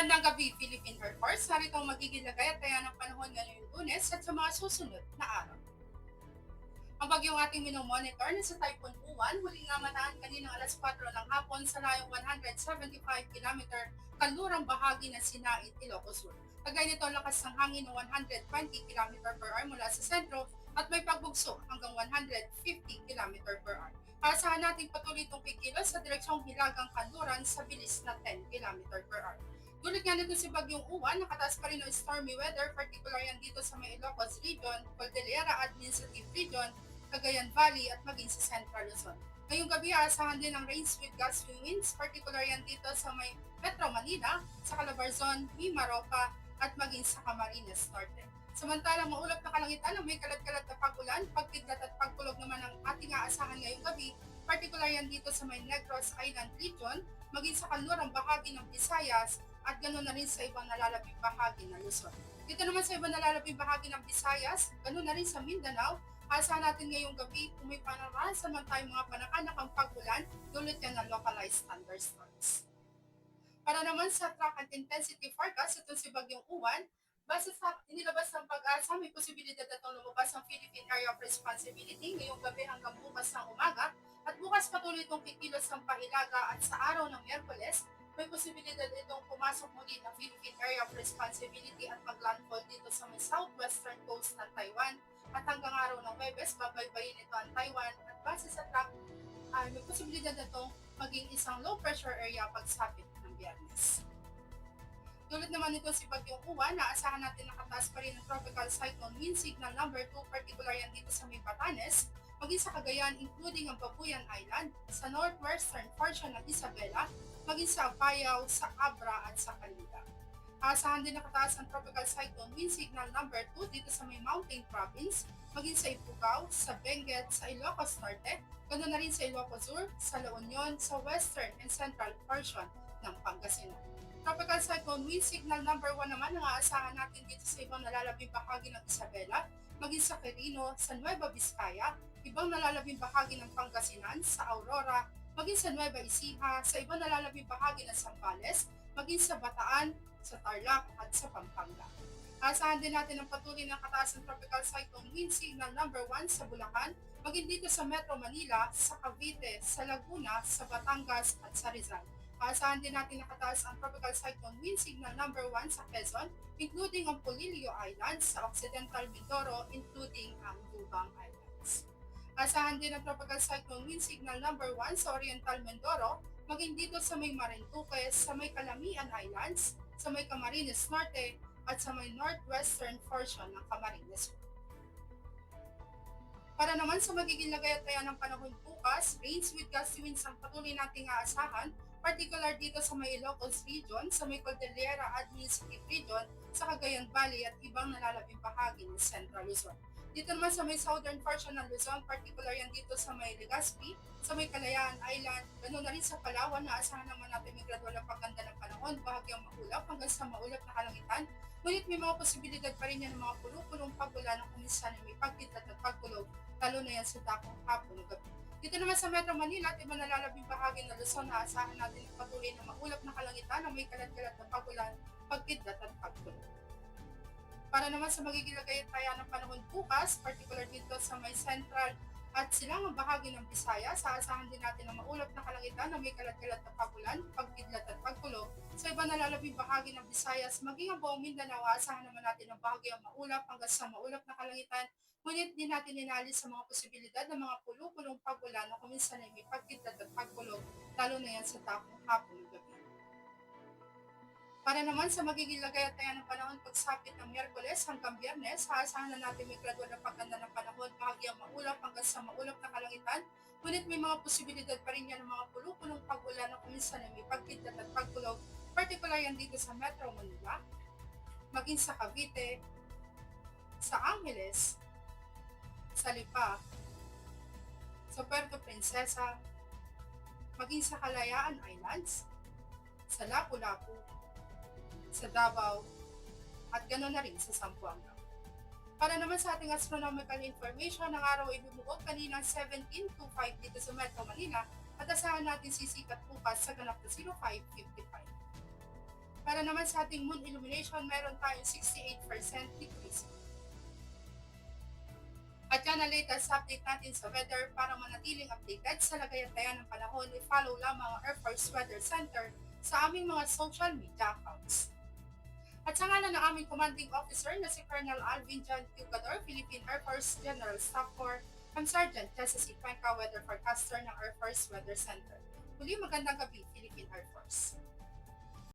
Magandang gabi, Philippine Air Force. Narito ang magiging lagay ng panahon ngayong Lunes at sa mga susunod na araw. Ang bagyong ating minomonitor na sa Typhoon Uwan, huling namataan kaninang alas 4 ng hapon sa layong 175 km kanlurang bahagi ng Sinait, Ilocos Sur. Kagaya nito ang lakas ng hangin ng 120 km per hour mula sa sentro at may pagbugso hanggang 150 km per hour. Asahan natin patuloy itong kikilos sa direksyong hilagang kanluran sa bilis na 10 km per hour. Tulad nga nito si Bagyong Uwan, nakataas pa rin ang stormy weather, particular yan dito sa may Ilocos Region, Cordillera Administrative Region, Cagayan Valley at maging sa Central Luzon. Ngayong gabi, aasahan din ang rains with gusty winds, particular yan dito sa may Metro Manila, sa Calabarzon, Mimaropa at maging sa Camarines Norte. Samantalang maulap na kalangitan ang may kalat-kalat na pagulan, pagkidlat at pagkulog naman ang ating aasahan ngayong gabi, particular yan dito sa may Negros Island Region, maging sa kanlurang bahagi ng Visayas at ganoon na rin sa ibang nalalaping bahagi ng Luzon. Dito naman sa ibang nalalaping bahagi ng Visayas, ganoon na rin sa Mindanao. Asahan natin ngayong gabi kung may panarasan man tayong mga panakanakang pagulan, dulot yan ng localized thunderstorms. Para naman sa track and intensity forecast, itong si Bagyong Uwan, base sa inilabas ng pag-asa, may posibilidad na itong lumabas ang Philippine Area of Responsibility ngayong gabi hanggang bukas ng umaga at bukas patuloy itong kikilos ng pahilaga at sa araw ng Miyerkules, may posibilidad itong pumasok muli ng Philippine Area of Responsibility at mag-landfall dito sa may southwestern coast ng Taiwan at hanggang araw ng Webes, babaybayin ito ang Taiwan at base sa track ay may posibilidad na itong maging isang low pressure area pagsapit ng Biyernes. Tulad naman nito si Bagyong Uwan, naasahan natin nakataas pa rin ang tropical cyclone wind signal number 2, particular yan dito sa may Batanes, maging sa Cagayan including ang Babuyan Island, sa northwestern portion ng Isabela, maging sa Apayao, sa Abra at sa Calida. Aasahan din nakataas ang tropical cyclone wind signal number 2 dito sa may Mountain Province, maging sa Ifugao, sa Benguet, sa Ilocos Norte, ganoon na rin sa Ilocos Sur, sa La Union, sa western and central portion ng Pangasinan. Tropical cyclone wind signal number 1 naman ang aasahan natin dito sa ibang nalalabing bahagi ng Isabela, maging sa Quirino, sa Nueva Vizcaya, ibang nalalabing bahagi ng Pangasinan, sa Aurora, maging sa Nueva Ecija, sa ibang nalalabing bahagi ng Zambales, maging sa Bataan, sa Tarlac at sa Pampanga. Asahan din natin ang patuloy ng kataas ng tropical cyclone wind signal number 1 sa Bulacan, maging dito sa Metro Manila, sa Cavite, sa Laguna, sa Batangas at sa Rizal. Asahan din natin nakataas ang tropical cyclone wind signal number 1 sa Quezon, including ang Polillo Islands, sa Occidental Mindoro, including ang Lubang Islands. Asahan din ang tropical cyclone wind signal number 1 sa Oriental Mindoro, maging dito sa may Marinduque, sa may Calamian Islands, sa may Camarines Norte, at sa may northwestern portion ng Camarines Sur. Para naman sa magiging lagay-at ng panahon bukas, rains with gusty winds ang patuloy nating aasahan, particular dito sa may Ilocos Region, sa may Cordillera Administrative Region, sa Cagayan Valley at ibang nalalabing bahagi ng Central Luzon. Dito naman sa may southern portion ng Luzon, particular yan dito sa may Legazpi, sa may Kalayaan Island, ganoon na rin sa Palawan na asahan naman natin may gradual na pagganda ng panahon, bahagyang maulap hanggang sa maulap na kalangitan. Ngunit may mga posibilidad pa rin yan ng mga pulupulong pagulan ng kuminsan ay may pagkitlat at pagkulog, lalo na yan sa dakong hapon o gabi. Dito naman sa Metro Manila at ibang nalalabing bahagi ng Luzon na asahan natin ang patuloy na maulap na kalangitan na may kalat-kalat na pagulan, pagkitlat at pagkulog. Para naman sa magiging lagay-at ng panahon bukas, particular dito sa may central at silangang bahagi ng Visayas, aasahan din natin ang maulap na kalangitan na may kalat-kalat na pagulan, pagkidlat at pagkulog. Sa ibang nalalabing bahagi ng Visayas, maging ang buong Mindanao, aasahan naman natin ang bahagi ang maulap hanggang sa maulap na kalangitan, ngunit din natin inalis sa mga posibilidad ng mga pulupulong pagulan na kuminsan ay may pagkidlat at pagkulog, lalo na yan sa takong hapon o gabi. Para naman sa magiging lagay-at ng panahon pagsapit ng Miyerkules hanggang Biyernes, aasahan na natin may gradual na pagganda ng panahon, bahagyang maulap hanggang sa maulap na kalangitan, ngunit may mga posibilidad pa rin yan ng mga pulupulong pag-ulan na kuminsan ay may pagkidlat at pagkulog, particular yan dito sa Metro Manila, maging sa Cavite, sa Angeles, sa Lipa, sa Puerto Princesa, maging sa Kalayaan Islands, sa Lapu-Lapu, sa Davao, at ganoon na rin sa Zamboanga. Para naman sa ating astronomical information, ang araw ay bumuot kaninang 17:05 dito sa Metro Manila at asahan natin sisikat bukas sa ganap na 05:55. Para naman sa ating moon illumination, meron tayong 68% decrease. At yan ang latest update natin sa weather. Para manatiling updated sa lagayan ng panahon, i-follow lamang ang Air Force Weather Center sa aming mga social media accounts. At sa ngalan ng aming commanding officer na si Colonel Alvin John Cugador, Philippine Air Force General Staff Corps, I'm Sergeant Jessa C. Cuenca, Weather Forecaster ng Air Force Weather Center. Muli magandang gabi, Philippine Air Force.